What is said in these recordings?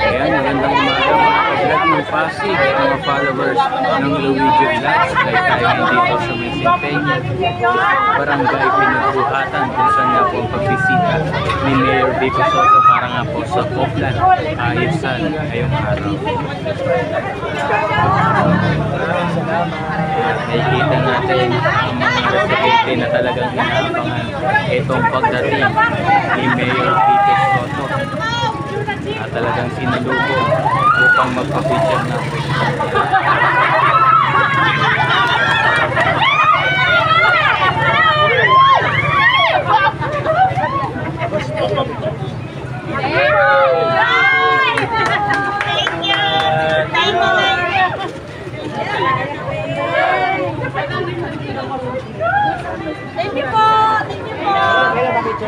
Ayan, magandang umaga mga kabilag ng Pasig, mga followers ng Luigi Vlogs. Ay tayo dito sa Mesenteng, Barangay Pinagbuhatan, kung saan nga po ang pagbisita ni Mayor Vico Soto para nga po sa Oplan, ayusan ngayong araw. Nakikita natin ang mga residente na talagang inaabangan itong pagdating ni Mayor Vico Soto. At talagang sinalubong upang magpapicture na po. Thank you po!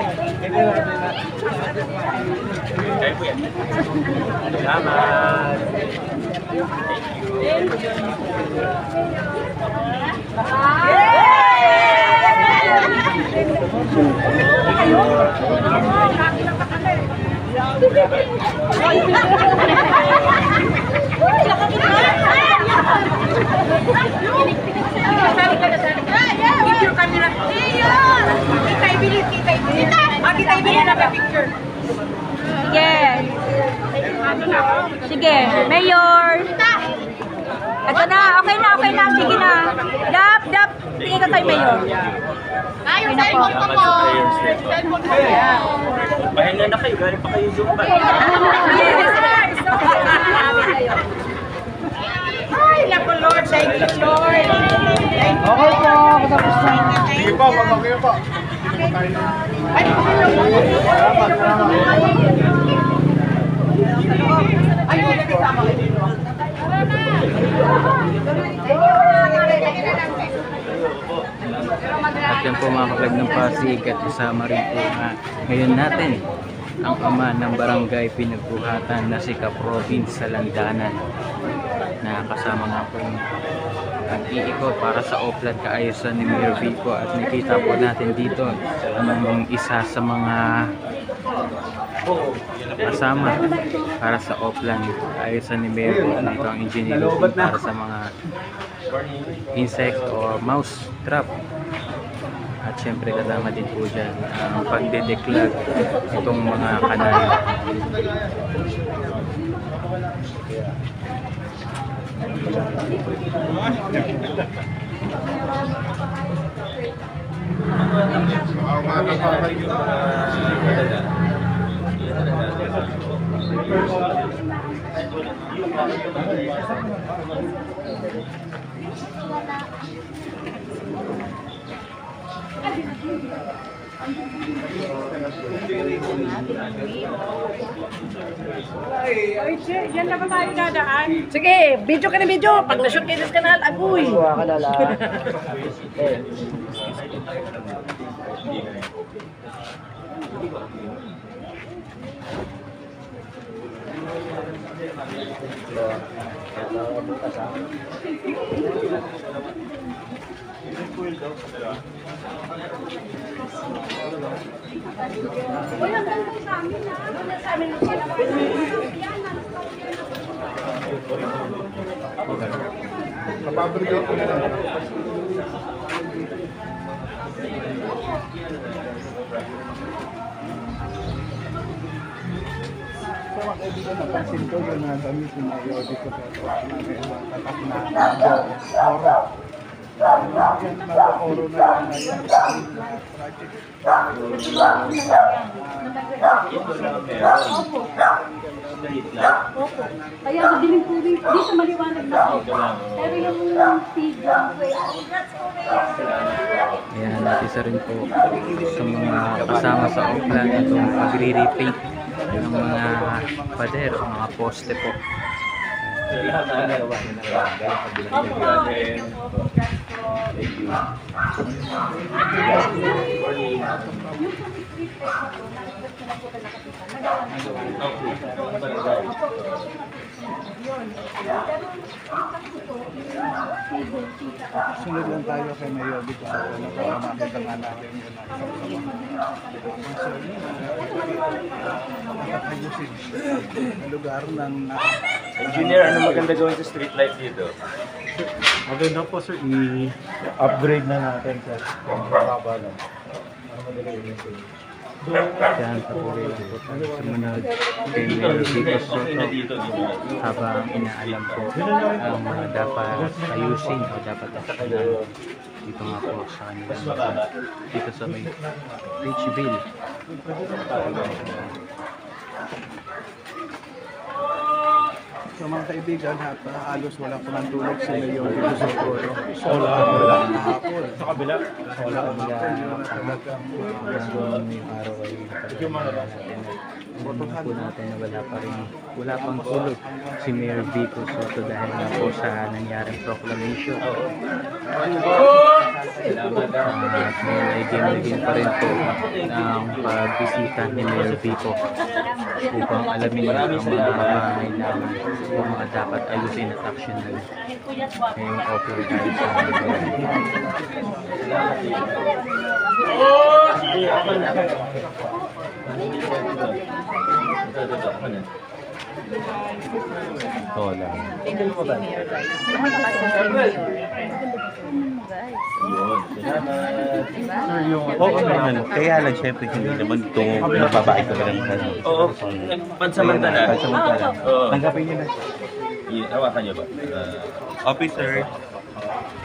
Thank you po! Salamat! Sige, Mayor. Ito na, okay na, okay na. Sige na. Dap. Tingin ka kay Mayor. Ay, yung cellphone ko po. Cellphone ko po. Pahinga na kayo, galing pa kayo Zumba. Ay, naku Lord. Thank you, Lord. Okay po, katapos na. Sige po, mag-okay po. Ay, At yan po mga kapag ng Pasig at kasama rin po na ngayon natin ang ama ng barangay Pinagbuhatan na si Kaprovin sa Landanan na kasama nga po yung pag-iikot para sa Oplan kaayusan ni Mayor Vico. At nakita po natin dito ang isa sa mga kasama para sa Oplan kaayusan ni Mayor Vico. Ito ang engineer para sa mga insect o mouse trap. At syempre kasama din po dyan ang pagdedeklag itong mga kanal. Ay, yan na ba tayo dadaan? Sige, video ka na video. Pag na-shoot kayo sa kanal, agoy. Huwag ka dala. Papabrigo ko na lang. So mga kaibigan, napansin ko yung nagamit yung Mayor Vico Soto na may mga tatak na oro. Yan, mga oro na yan na yan. Project. Opo. Kaya madilim po dito maliwanag na po. Pero yung feed lang po. Ayan, at isa rin po sa mga kasama sa Oplan itong pagre-repaint ng mga pader o mga poste po. Sunod lang tayo kay Mayor dito sa ano para makita nga natin yun nakakayusin ang lugar ng Engineer, ano maganda gawin sa street light dito? Maganda po sir, i-upgrade na natin sir. Kung baba lang. Para madali yun sir. Yan, patuloy po tayo sumunod kay Mayor Vico Soto habang inaalam po ang mga dapat ayusin o dapat aksyonan dito nga po sa kanilang lugar. Dito sa may Richville. So mga kaibigan, halos wala po ng tulog si Mayor dito sa Toro. Wala. Kahapon. Sa kabila. Wala kahapon, yun na talagang Ngayong araw ay Pupunta po natin na wala pang tulog si Mayor Vico Soto dahil nga po sa nangyaring proclamation. At may game pa rin po ang pagbisita ni Mayor Vico upang alamin ang mga kailangan o mga dapat ayusin at aksyonan ngayong offer tayo sa Hola. Kaya lang syempre hindi naman ito nababae ko na lang. Oo, pansamantala. Oo. Tanggapin niyo na. Hawakan niyo ba? Officer,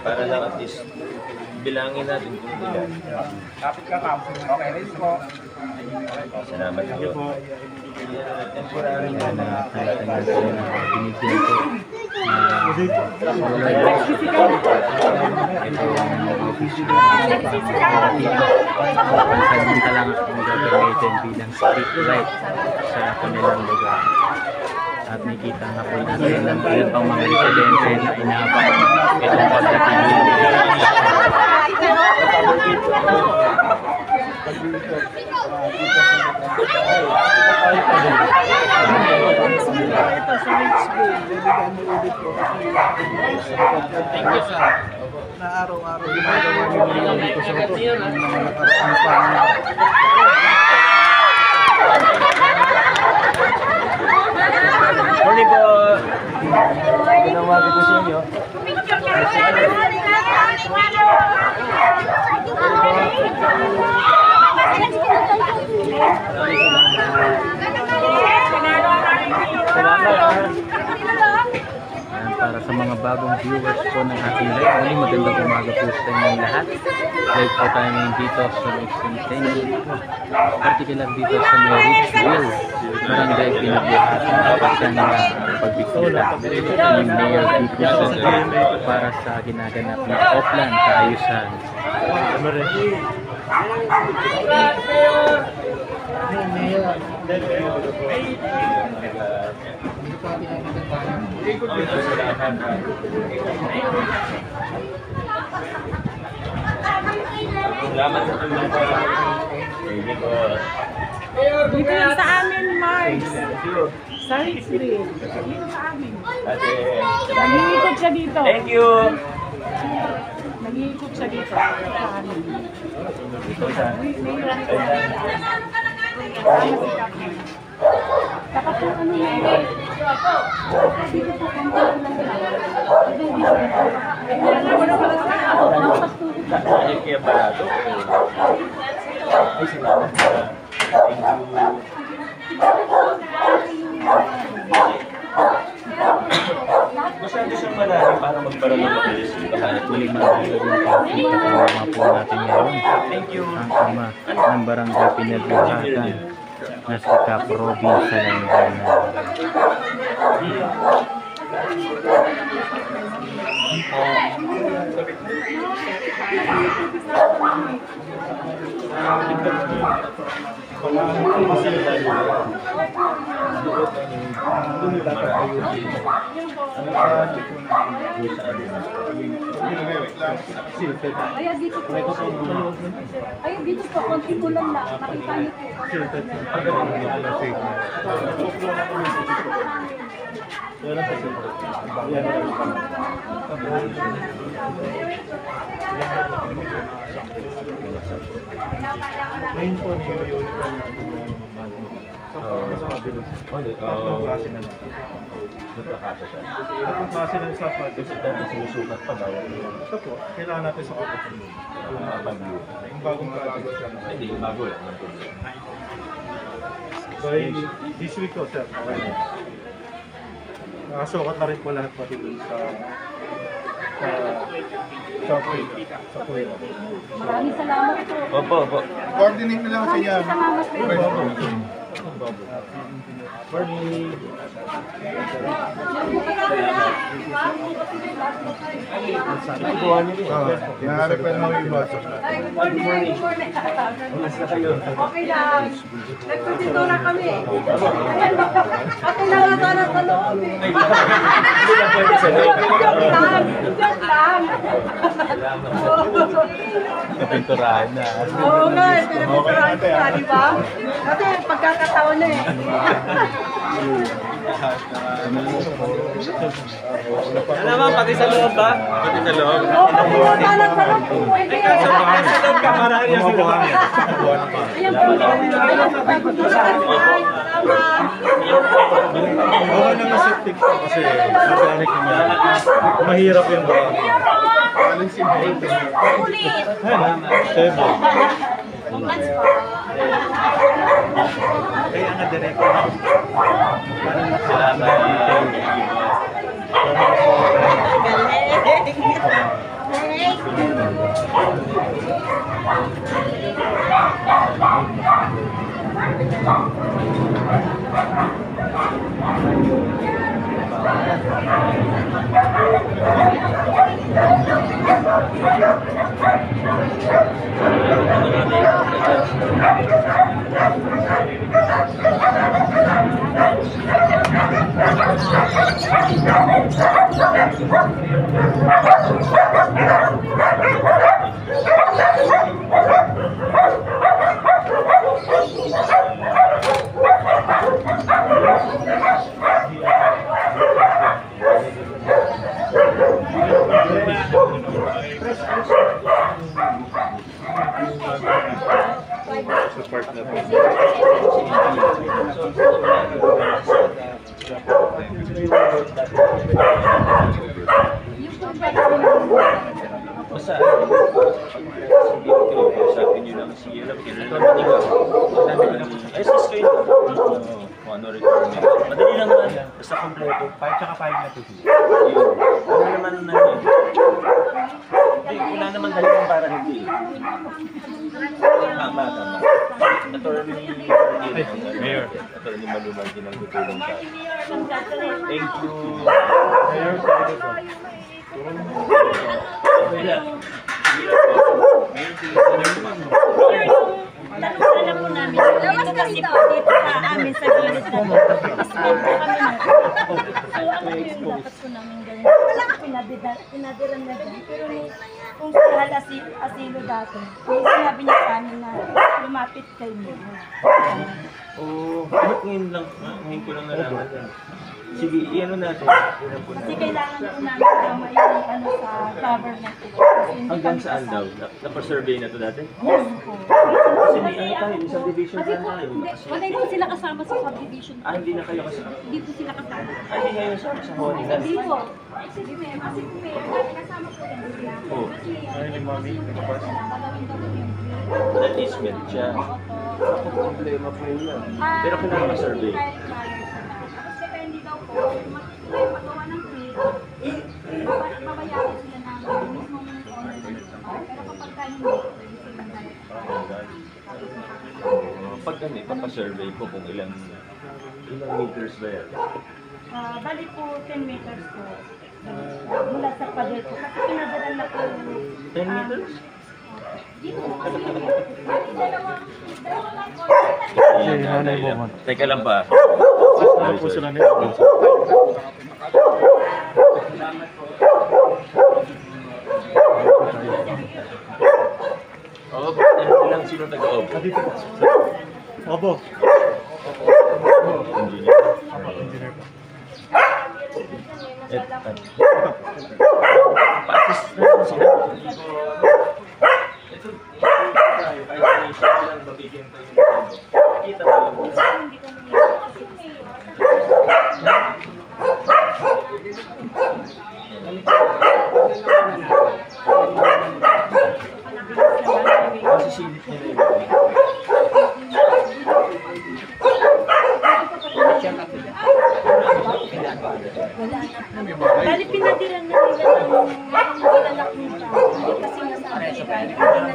para lang at least bilangin natin kung ilan. kapit ka kampo. Okay, let's go. Salamat po. Kaya na tinatanggap ko na binigyan ko pansamanta lang ang gagamitin bilang street light sa kanilang lugar. At nakita nga po natin ang ilan pang mga residente na inabot itong pagdating na araw-araw ginagawa nila dito sa ito ng mga nakaraang pang Morning po! Tinawagan ko sa inyo. para sa mga bagong viewers po ng ating live. Muli magandang umaga po sa inyong lahat. Live po tayo ngayon dito sa Centennial, particular dito sa Richville, Barangay Pinabuhatan. Tapos yan nila ang pagbisita ni Mayor Vico Soto para sa ginaganap na Oplan Kaayusan. Salamat sa tulong po. Sige po. Dito lang sa amin, Mars. Sa Richville. Dito sa amin. Ate, Nag-iikot siya dito. thank you! Nag-iikot siya dito. Sa amin. Dapat po ano na eh. Dito po kung lang Ay, kaya barato. Ay, salamat po. Thank you. Masyado siyang malalim para magparang ng mabilis. At muli magandang pakita kasama po natin ngayon Thank you. ang ama ng Barangay Pinabuhatan na si Cap Robin sa Landanan. Ay, dito po. Ay, dito po. Konti ko lang lang. Makita niyo po. Yan ang kasi. Yan ang ngayon po, yung mas mabilis. Tatlong klase na lang. Tatlong klase ng sapatos. Sinusukat pa daw. Ito po, kailangan natin sa kapatid. Yung bagong project. Hindi, bago lang. By this week ko, sir. Okay na. Nakasukat na rin po lahat pati dun sa kuya. Maraming salamat po. Opo, opo. Coordinate na lang sa inyo. Salamat po. Morning. Naharap pa naman yung boss. Okay lang. Nagpapintura kami. Okay lang ito na sa loob. Joke lang. Pinturahan na. Oo nga, pinapinturahan ko pa, di ba? Kasi pagkakataon na eh. Naman, pati sa loob ba? Pati sa loob. Oo, pagkakataon lang sa loob po. Pwede. Sa loob ka, marami yung sila. Ayan po. Ayan po. Salamat. Okay na masiptik po kasi organic naman. Mahirap yung baka. Aling simple. Ulit. Sebo. Kaya nga direct. Support na po. Basta, sige ko, sabi niyo lang si Yellow, kilala naman ikaw. Sabi ko lang, ay, sus kayo na. Kung ano requirement. Madali lang naman yan. Basta kompleto. Tsaka 5 na to. Yun. Wala naman na yun. Wala naman dahilan para hindi. Tama, tama. Attorney Mayor. Attorney Malumar din ang tutulong sa akin. Thank you. Mayor, pwede po. Wala. Tanong na po namin. Dito kasi po, dito sa amin sa gilid na po. Isipin po kami na. So, ano po yung dapat po namin ganyan? Pinadiran na dyan. Pero kung sa asilo dati, may sinabi niya sa amin na lumapit kayo mo. Oo. Bakit ngayon lang? Ngayon ko lang nalaman yan. Sige, i-ano natin. Kasi kailangan po namin daw may ano sa government po. Kasi hindi Hanggang kami saan daw? kasama. Napasurvey na to dati? Yes po. Kasi may ano tayo, may subdivision Kasi plan po, tayo. hindi po sila kasama sa subdivision. Hindi na kayo kasama. Hindi po sila kasama. Hindi ngayon sa Holy Hindi po. Kasi po, kasama po yan. Oo. Ay, ni Mami, nakapas. That is meant siya. Ako problema po yun yan. Pero kailangan ma-survey. Tapos depende daw po, magawa ng trade, babayaran sila ng mismong owner. Pero kapag ka hindi, Pag ganito, papasurvey po kung ilang meters ba yan. bali po 10 meters po. Mula sa pader po. Kasi pinadalan na po. 10 meters? Dito po kasi dalawang Teka lang pa. Ano po sila nila? Oo, ano lang sino taga-off? Dito po. Opo. Engineer. Engineer po. Pasis na lang sila. Ito, kahit siya lang mabigyan ko yung kita mo. Masisilip nila yun. Bali, pinadiran na nila ng ilalak nila. Kasi nasabi nila,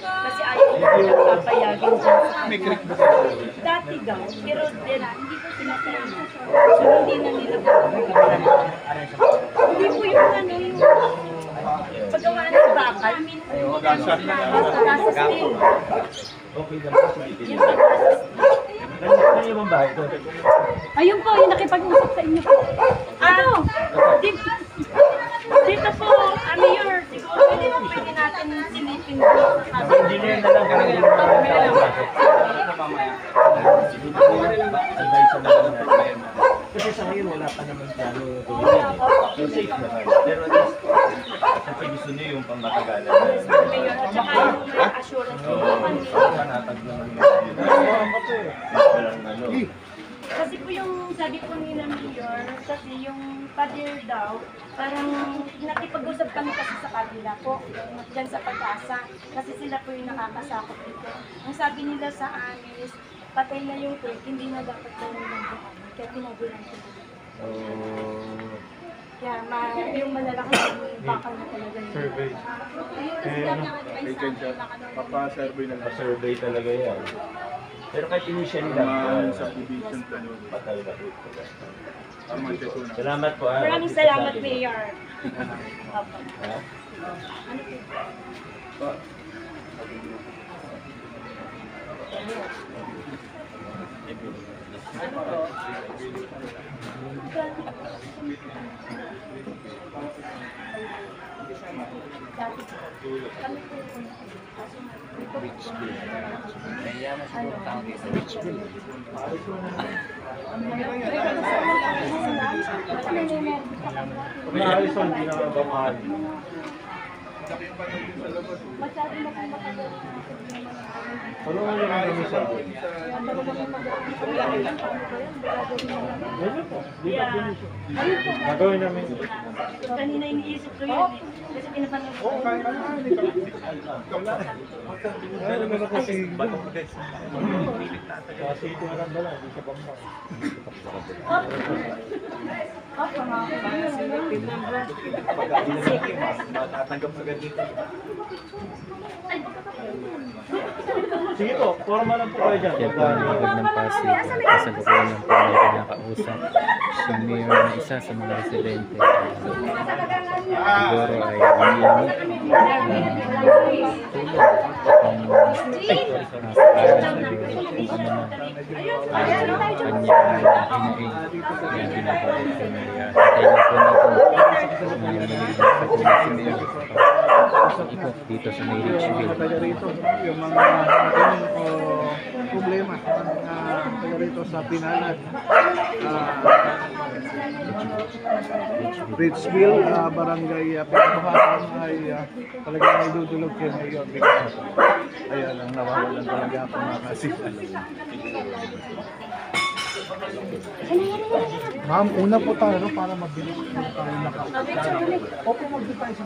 kasi ayaw nila papayagin dyan sa dati daw, pero then, hindi ko sinatayin. So, hindi na nila hindi po yung ano, yung paggawa ng bakal. Nasa steel. Okay lang po, silipin nila. Ano yung bang bahay ito? Ayun po, yung nakipag-usap sa inyo po. Ano? Dito po, Mayor, siguro pwede natin silipin dito. Engineer na lang kami yung advice na lang natin. Kasi sa ngayon wala pa naman plano tumingin. So safe naman. Pero at least, kasi gusto niyo yung pangmatagalan na. Mayor, at saka yung may assurance po. Panatag naman yung Kasi po yung sabi po nila Mayor, kasi yung pader daw, parang nakipag-usap kami kasi sa kabila po, dyan sa Pag-asa, kasi sila po yung nakakasakot dito. Ang sabi nila sa amin is, patay na yung quick, hindi na dapat tayo nandaan, kaya pinagulan ko. Kaya yung malalaki yung bakal na talaga yun. Survey. Agent siya. Papa-survey na lang. Survey talaga yan. pero kahit initially lang, Subdivision plan. patay na po. Tama siya po na. Salamat po. Maraming salamat, Mayor. Opo. Ha? Kung naalisan, hindi na ba mahal? Masyado na po matagal. Tulungan nyo lang kami sa akin. Ano po? Di ba finish? Nagawin namin. Kanina iniisip ko yun eh. Kasi pinapanood ko. Ano naman kasi kasi ito na lang dala, hindi sa bangka. Sige po, forma lang po kayo dyan. Kaya po ang liwag ng Pasig, kasalukuyan ng po may kinakausap si Mayor na isa sa mga residente. Siguro ay humihingi tulong kung nakakaya sa Mayor kung ano man kanyang hinaing na binabalik sa Mayor. Hintayin na po natin sa kulit si Mayor ikot dito sa May Richville. Taga rito, yung mga ganun problema taga rito sa Pinalad. Richville, barangay Pinatuhatan ay talagang may dudulog kay Mayor. Ayan ang nawawalan talaga ako makasita. Ma'am, una po tayo para mabilis po tayo Opo, mag-do tayo sa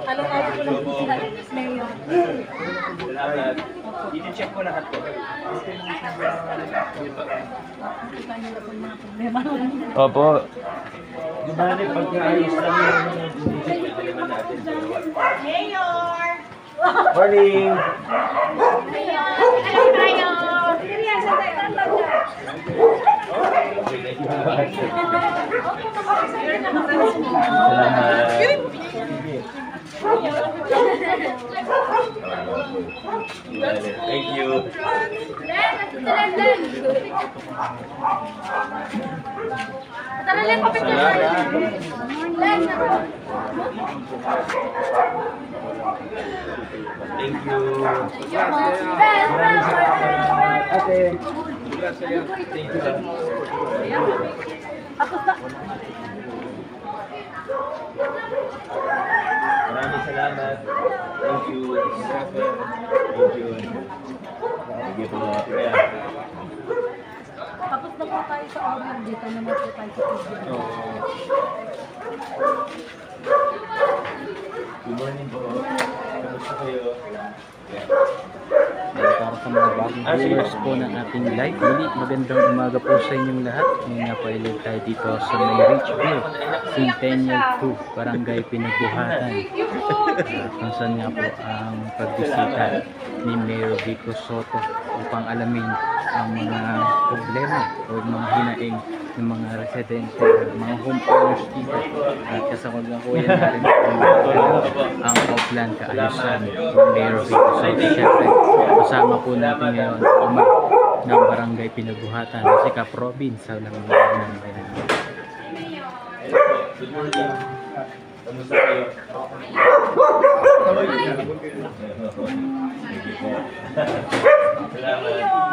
Alam-alam ko lang po sila, Mayor. Salamat. I-check ko lahat po. Opo. Di ba rin pagkaayos lang yung naman natin. Mayor! Morning! Mayor! Seryoso tayo. Salamat. Thank you. Thank you. Ate. Thank you. Maraming salamat. Thank you. Thank you. Thank you po. Yeah. Tapos na po tayo sa audio. Dito naman po tayo sa video. Good morning po. Kamusta kayo? Para sa mga bagong viewers po ng ating live, muli magandang umaga po sa inyong lahat. Ngayon nga po ay live tayo dito sa may Richville, Centennial 2, Barangay Pinagbuhatan. Kung saan nga po ang pagbisita ni Mayor Vico Soto upang alamin ang mga problema o mga hinaing ng mga residente, mga homeowners dito. At kasama nga po yan natin ang Oplan Kaayusan ng Mayor Vico Soto. Siyempre, kasama po natin ngayon ang ng Barangay Pinagbuhatan si Cap Robin sa Langgana ng Bayan. Good morning. Kamusta kayo? Salamat.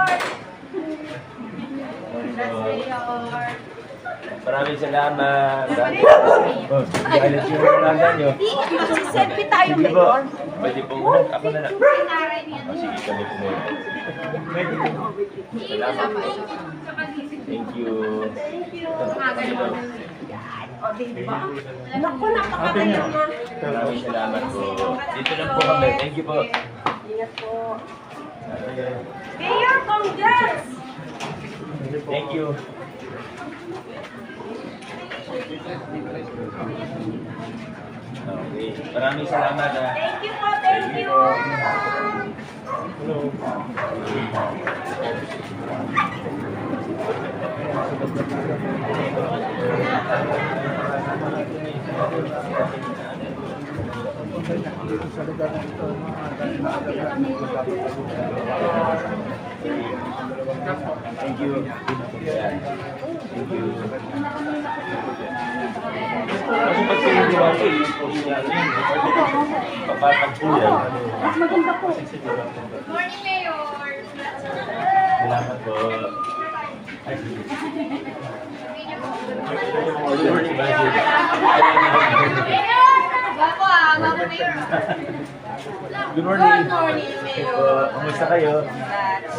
Maraming salamat. Oh, galit yung nanda nyo. Selfie tayo, Sige po. Mayor. Pwede po. Ako na lang. Sige, kami po muna. Salamat po. Thank you. Naku, napakaganda na. Maraming salamat po. Dito lang po kami. Thank you po. Ingat po. Mayor, congrats! Thank you. Okay. Maraming salamat. Thank you po, thank you. Sa lugar na ito, Thank you. Thank you. Kasi pag pinagawa ko, yung post niya, ano yun, papatag po yan. Mas maganda po. Morning, Mayor! Salamat po. Bako ah, Bako Mayor. Good morning. Good morning, Mayor. Kamusta kayo?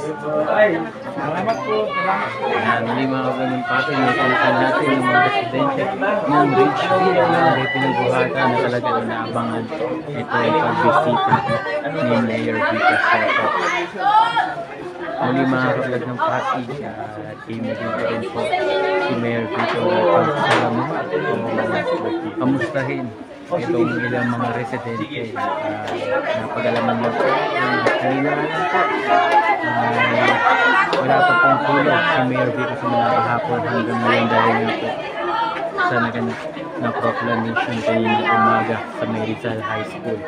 Ayun po. Ay, salamat po. Salamat po. Yan, muli mga ganun patin, nakikita natin ng mga residente ng Richville na Barangay Pinagbuhatan na talagang inaabangan. Ito ay pagbisita ni Mayor Vico Soto. Muli mga kapalag ng patig at imagine ko rin po si Mayor Vico at salamat o kamustahin itong ilang mga residente. Napag-alaman mo po kanina wala pa pong tulog si Mayor Vico sa mga kahapon hanggang ngayon dahil nga po sa naganap na proclamation kanina umaga sa may Rizal High School.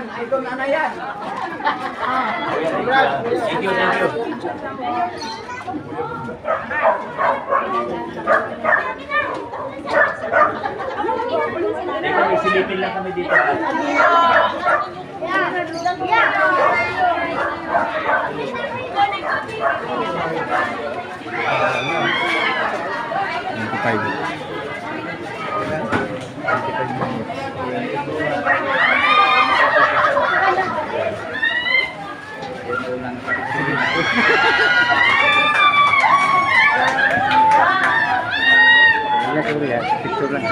thank you, thank you. Teka, silipin lang kami dito. Picture lang.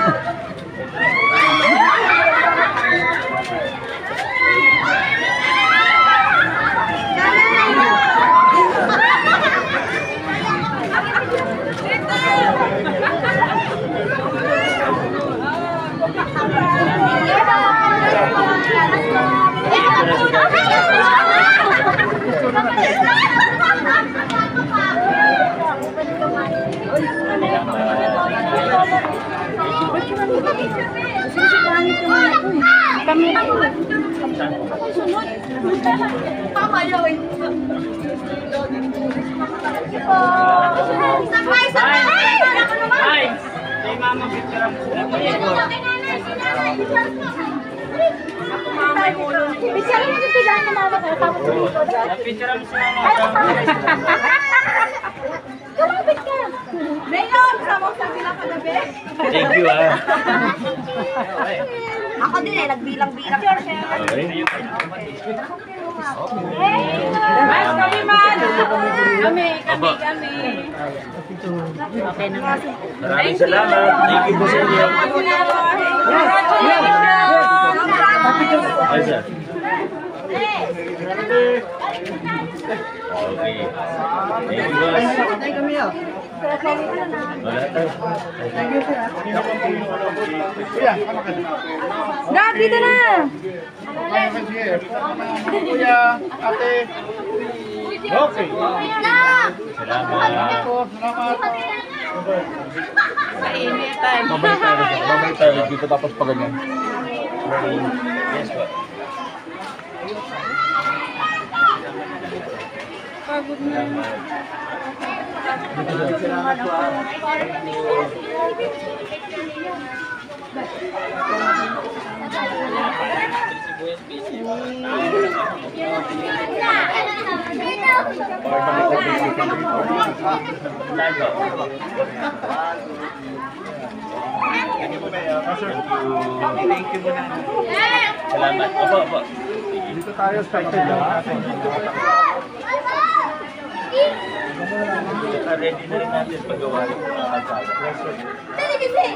po. Sakay, sakay! Ako naman! Kay Mama Victor ang sila. Picture mo yung tigaan na mama ko. Tapos dito. Picture ang sila. Kumapit ka. Mayor, sama ko sa pinakagabi. Thank you ah. Ako din eh, nagbilang-bilang. Okay. Mas kami man. Kami. Maraming salamat. Thank you po sa inyo. Ay, sir. Okay. Thank you, boss. Wala tayo. Kuya, ano ka? Dad, dito na. Kuya, ate. Okay. Salamat. Salamat. Babalik tayo dito tapos pa ganyan. Yes, po. Salamat. Opo, opo. Dito tayo sa exit lang natin. Ready na rin natin paggawa ng mga kalsada. Okay.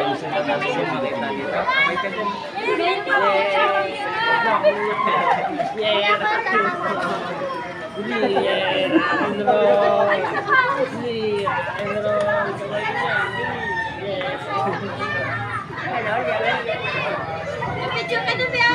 Ayusin na namin yung makita dito. Okay ka dyan. Picture ka na ba?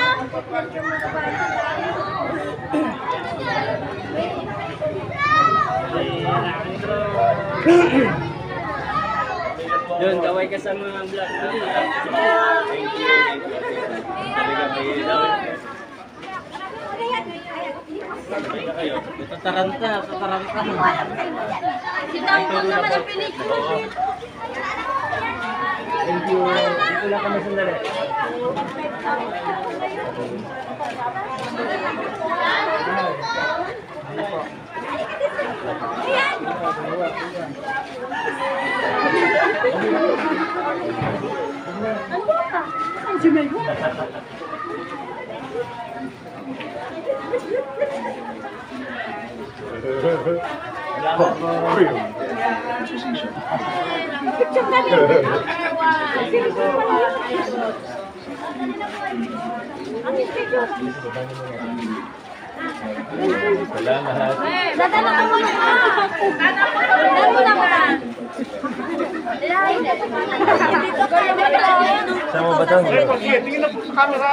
Doon, kaway ka sa mga vlog. Thank you. Ito taranta. Sinangkot naman ang pelikula. Thank you. Dito lang kami sandali. Salamat. Dadala ka muna ka. Dadala mo na ka. Sama ba ito? Sige, tingin na po sa camera.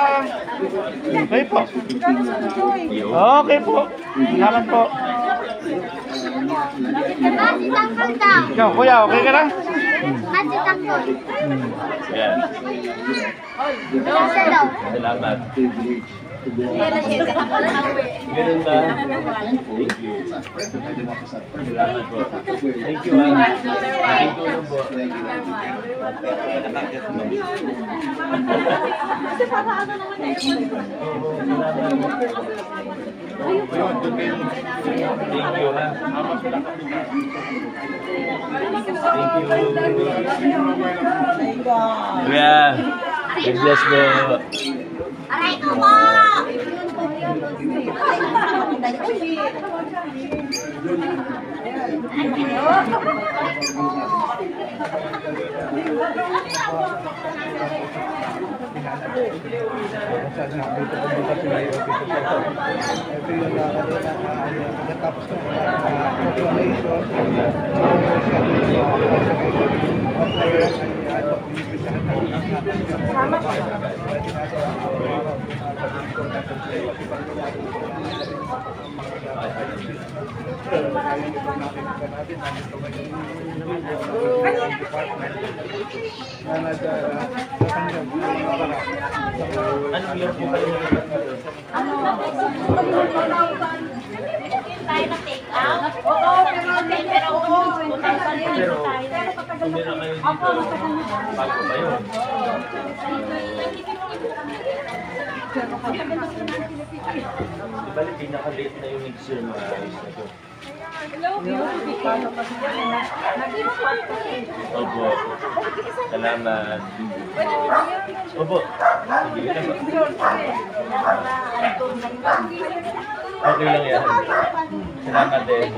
Okay po. Okay po. Salamat po. Masi tangkal daw. Ikaw, kuya, okay ka na? Masi tangkal. Yan. Masi daw. Salamat. Ganun ba? Thank you. Salamat po. Thank you. Thank you po. Thank you. Yeah. God bless po. Aray ko po. Ito yung natapos na Anong year po kayo? Tayo na take out. pero tumira kayo dito, bago pa yun. Balik, pinaka-late na yung next year mga ayos na to. Opo. Salamat. Opo. Sige na ba? Okay lang yan. Salamat din.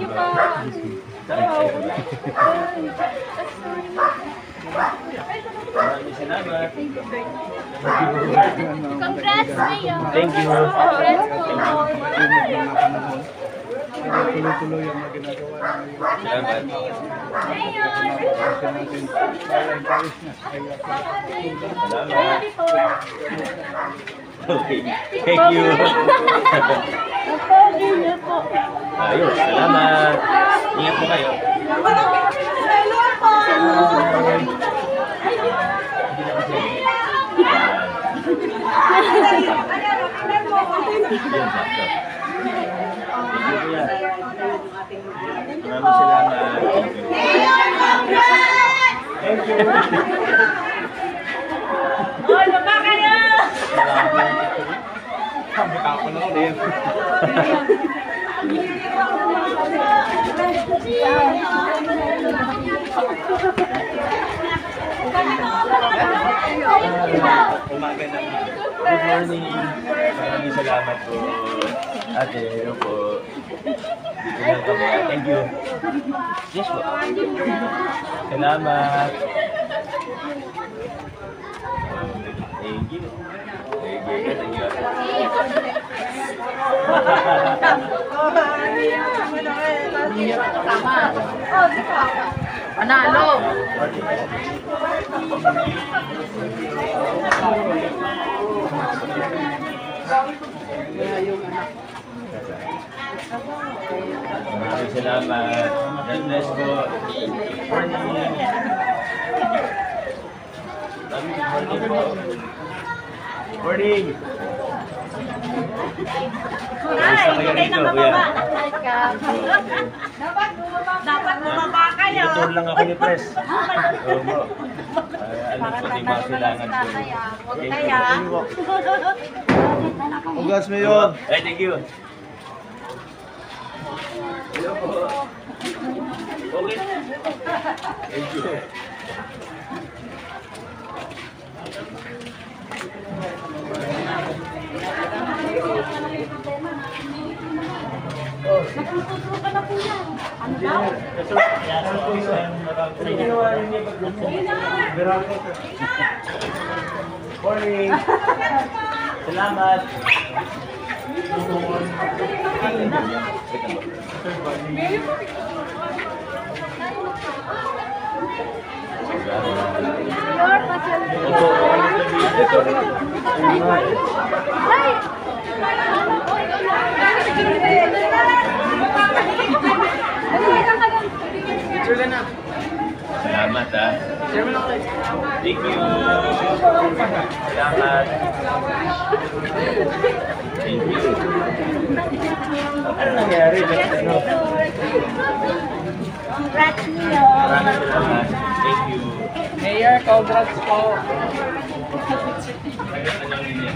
Maraming salamat. Congrats, Mayor. Thank you. Congrats po. Tuloy-tuloy ang mga ginagawa ng Salamat. Salamat. Okay. Thank you. Ayos. Salamat. Ingat po kayo. Yan, sakto. Thank you, kuya. Maraming salamat. Thank you. Hoy, baba kayo! Ako na ulit. Umaga na. Good morning. Maraming salamat po. Ate, hello po. Dito lang kami. Thank you. Yes po. Salamat. Thank you. Thank you. Panalo! Maraming salamat. God bless po. Morning. Morning po. Morning. Ay, hindi na mababa. Dapat bumaba kayo. Ito lang ako ni Pres. Opo. Alam ko di masilangan ko. Kaya, Congrats, Mayor. Ay, thank you. Hello po. Okay. Thank you. Morning. Salamat. Salamat ah. Thank you. Salamat. Thank you. Ano nangyari? congrats niyo. Maraming salamat. Thank you. Mayor, congrats po. Anong linya?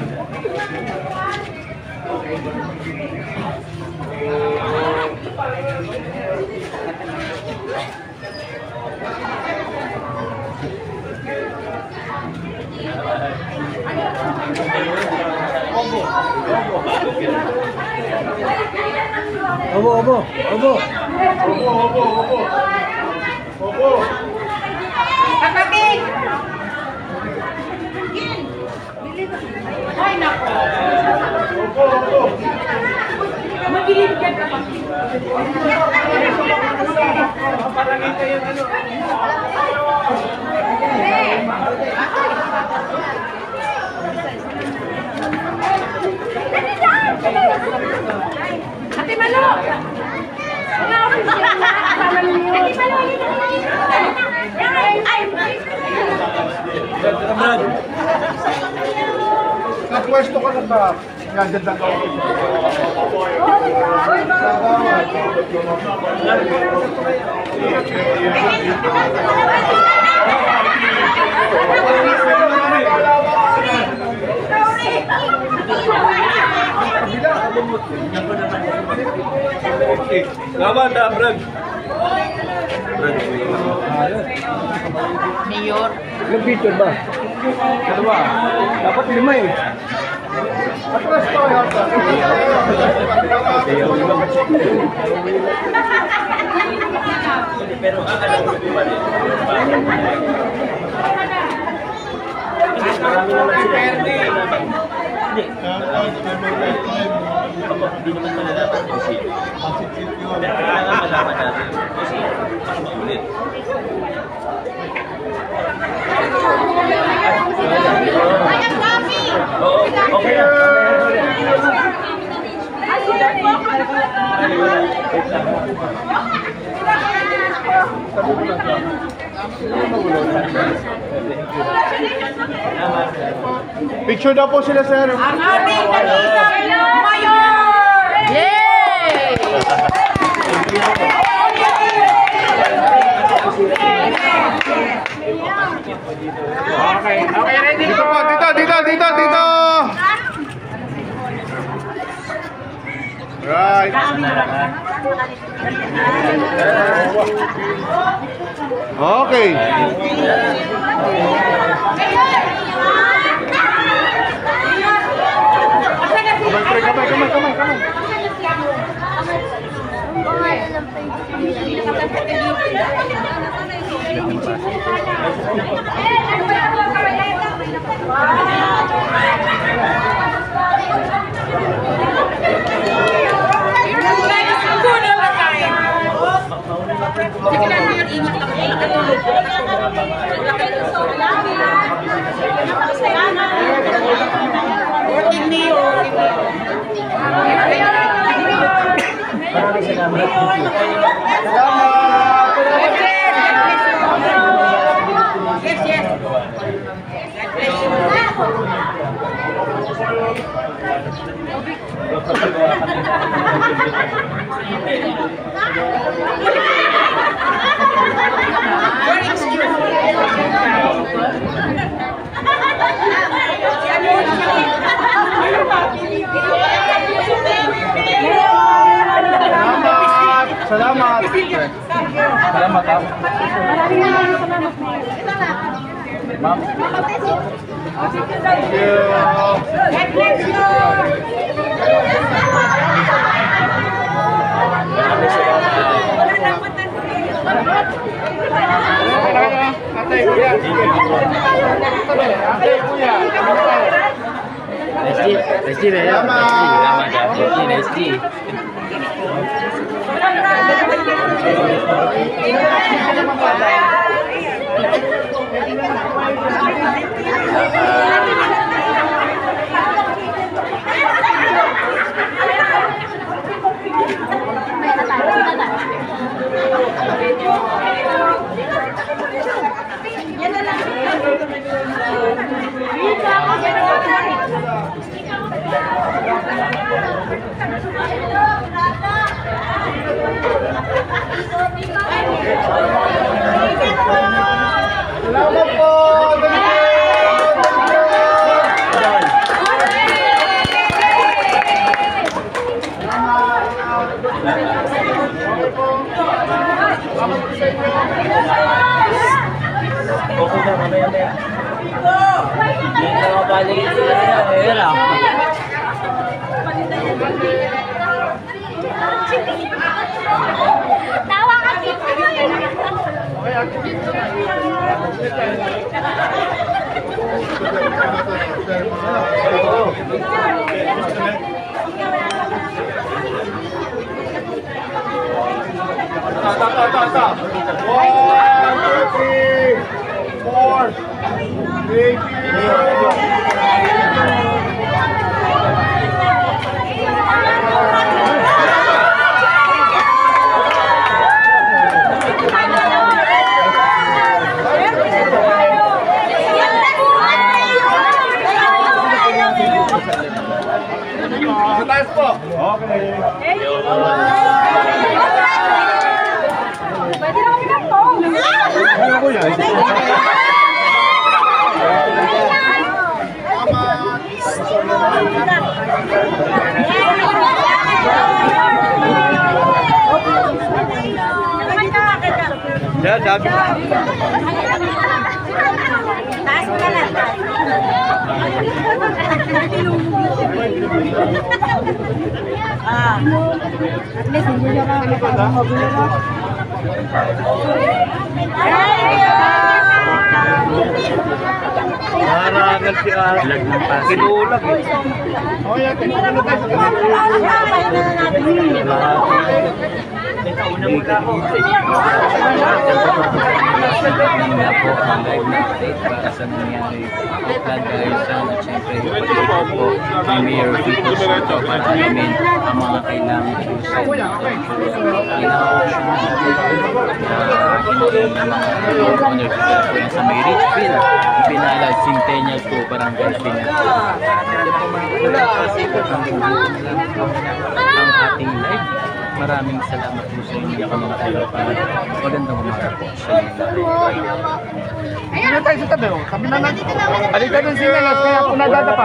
Obo. Kapatid! Ay, naku. Magilid ka kapatid. Parangin kayo ano. Ate Malo! Napwesto ka na ba? Nandyan lang ako. Laban na, Brad. Mayor. Ilang picture ba? Dalawa. Dapat 5 eh. Atras pa kayo. Pero alam ko pa rin. Marami naman sila. Hindi. Hindi naman malalaman yung sino. Pero kailangan malaman natin kasi mas maulit. Oo, okay lang. Picture daw po sila, sir. Ang ating Mayor! Yay! Okay, ready dito po. Dito. Right. Okay. Kamay. Salamat. Salamat. Ma'am. Thank you. God bless you! Atay, kuya. Atay, kuya. Nice G na yan. Nice G. Salamat po. Okay na, mamaya. Hindi na mabalik sila nila. Ayun lang. Tawa kasi. Ta. 1, 2, 3, 4. Thank you. Sa taas po. Okay. Sabi. Taas mo na lang. At least hindi niya Narangal si Ate. Vlog ng Pasig. Kinulag eh. Oh, yan. Ano tayo? Yun nga po ang live na update para sa nangyari kagayusan at syempre pagkakot po ni Mayor Vito Soto para alamin ang mga kailangan ayusin. Ina-auction na hindi ng mga owners po yan sa may Richfield, Ipinalag, Centennial po, Barangay Pinagpo. Ito po mga kapasikat ang ating live. Maraming salamat po sa inyo mga kailangan. Magandang umaga po sa inyo. Dito tayo sa tabi. Kami na lang. Halika doon sila. Kaya po nadadapa.